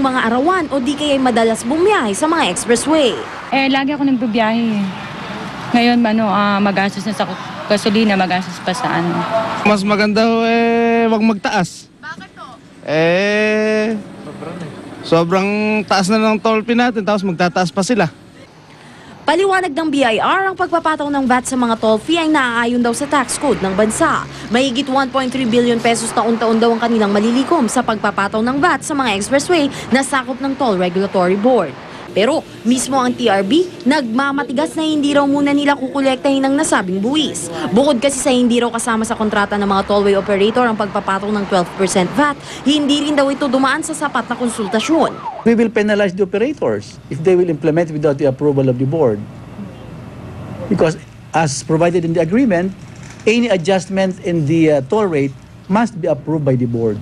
mga arawan o di kaya'y madalas bumiyahe sa mga expressway. Lagi ako nagbibiyahe. Ngayon, magastos na sa gasolina, magastos pa sa ano. Mas maganda wag magtaas. Bakit to? Sobrang taas na ng toll fee natin, tapos magtataas pa sila. Paliwanag ng BIR, ang pagpapataw ng VAT sa mga toll fee ay naaayon daw sa tax code ng bansa. Mahigit 1.3 billion pesos taon-taon daw ang kanilang malilikom sa pagpapataw ng VAT sa mga expressway na sakop ng Toll Regulatory Board. Pero mismo ang TRB nagmamatigas na hindi raw muna nila kukolektahin ng nasabing buwis. Bukod kasi sa hindi raw kasama sa kontrata ng mga tollway operator ang pagpapataw ng 12% VAT, hindi rin daw ito dumaan sa sapat na konsultasyon. We will penalize the operators if they will implement without the approval of the board. Because as provided in the agreement, any adjustment in the toll rate must be approved by the board.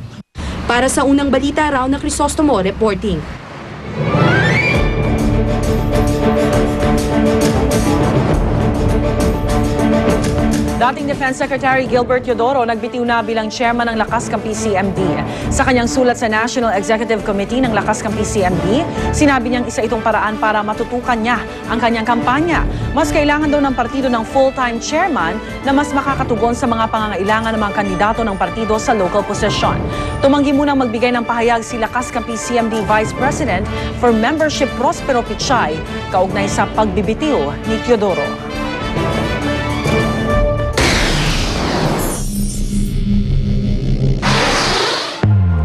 Para sa unang balita, Rauna Crisostomo reporting. Dating Defense Secretary Gilbert Teodoro nagbitiw na bilang chairman ng Lakas Kampi CMD. Sa kanyang sulat sa National Executive Committee ng Lakas Kampi CMD, sinabi niyang isa itong paraan para matutukan niya ang kanyang kampanya. Mas kailangan daw ng partido ng full-time chairman na mas makakatugon sa mga pangangailangan ng mga kandidato ng partido sa local position. Tumanggi munang magbigay ng pahayag si Lakas Kampi CMD Vice President for Membership Prospero Pichay kaugnay sa pagbibitiw ni Teodoro.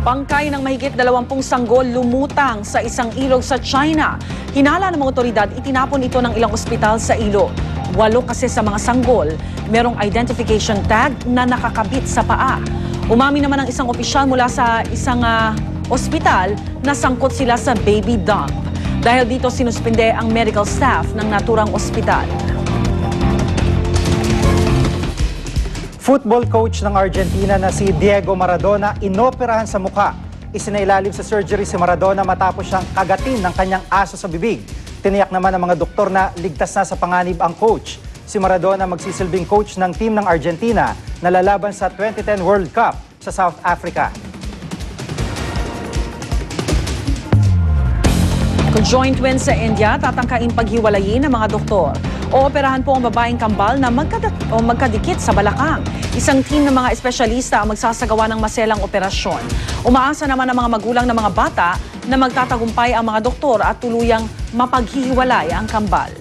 Bangkay ng mahigit 20 sanggol lumutang sa isang ilog sa China. Hinala ng mga otoridad, itinapon ito ng ilang ospital sa ilog. 8 kasi sa mga sanggol, merong identification tag na nakakabit sa paa. Umamin naman ang isang opisyal mula sa isang ospital na sangkot sila sa baby dump. Dahil dito sinuspinde ang medical staff ng naturang ospital. Football coach ng Argentina na si Diego Maradona inoperahan sa mukha. Isinailalim sa surgery si Maradona matapos siyang kagatin ng kanyang aso sa bibig. Tiniyak naman ng mga doktor na ligtas na sa panganib ang coach. Si Maradona magsisilbing coach ng team ng Argentina na lalaban sa 2010 World Cup sa South Africa. Conjoined twins sa India, tatangkain paghiwalayin ng mga doktor. Ooperahan po ang babaeng kambal na magkadikit sa balakang. Isang team ng mga espesyalista ang magsasagawa ng maselang operasyon. Umaasa naman ang mga magulang ng mga bata na magtatagumpay ang mga doktor at tuluyang mapaghihiwalay ang kambal.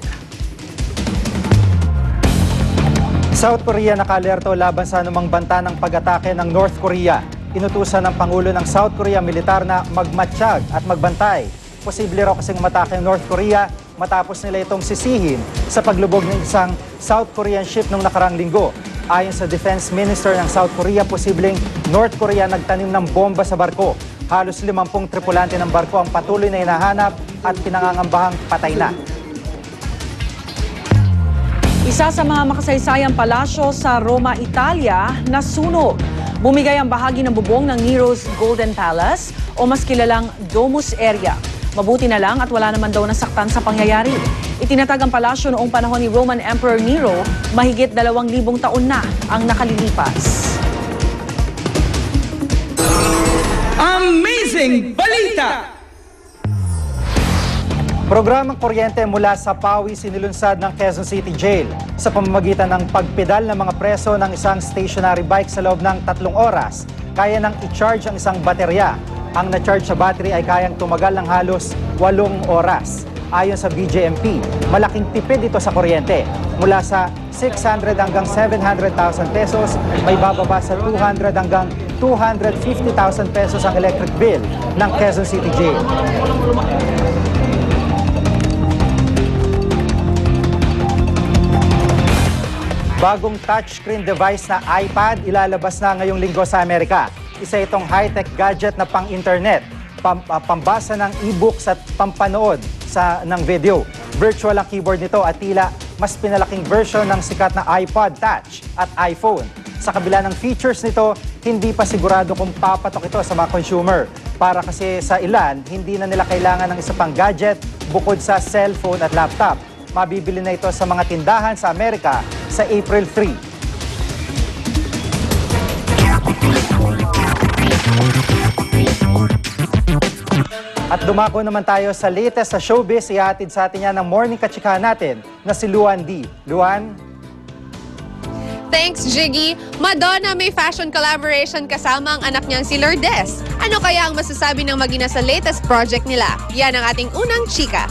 South Korea nakalerto laban sa anumang banta ng pag-atake ng North Korea. Inutusan ng Pangulo ng South Korea militar na magmatsyag at magbantay. Posible raw kasing matake ng North Korea matapos nila itong sisihin sa paglubog ng isang South Korean ship noong nakarang linggo. Ayon sa Defense Minister ng South Korea, posibleng North Korea nagtanim ng bomba sa barko. Halos 50 tripulante ng barko ang patuloy na hinahanap at pinangangambahang patay na. Isa sa mga makasaysayang palasyo sa Roma, Italia, nasunog. Bumigay ang bahagi ng bubong ng Nero's Golden Palace o mas kilalang Domus Area. Mabuti na lang at wala naman daw nasaktan sa pangyayari. Itinatag ang palasyo noong panahon ni Roman Emperor Nero, mahigit 2,000 taon na ang nakalilipas. Amazing Balita! Programang kuryente mula sa Pawi sinilunsad ng Quezon City Jail sa pamamagitan ng pagpedal ng mga preso ng isang stationary bike sa loob ng 3 oras. Kaya nang i-charge ang isang baterya. Ang na-charge sa battery ay kayang tumagal ng halos 8 oras. Ayon sa BJMP, malaking tipid ito sa kuryente. Mula sa 600 hanggang 700,000 pesos, may bababa sa 200 hanggang 250,000 pesos ang electric bill ng Quezon City Jail. Bagong touchscreen device na iPad ilalabas na ngayong linggo sa Amerika. Isa itong high-tech gadget na pang-internet, pambasa ng e-books at pampanood ng video. Virtual ang keyboard nito at tila mas pinalaking version ng sikat na iPod Touch at iPhone. Sa kabila ng features nito, hindi pa sigurado kung papatok ito sa mga consumer. Para kasi sa ilan, hindi na nila kailangan ng isa pang gadget bukod sa cellphone at laptop. Mabibili na ito sa mga tindahan sa Amerika sa April 3. At dumako naman tayo sa latest sa showbiz. Ihatid sa atin yan ng morning kachikahan natin na si Luan D. Luan? Thanks, Jiggy. Madonna may fashion collaboration kasama ang anak niyang si Lourdes. Ano kaya ang masasabi ng mag-ina sa latest project nila? Yan ang ating unang chika.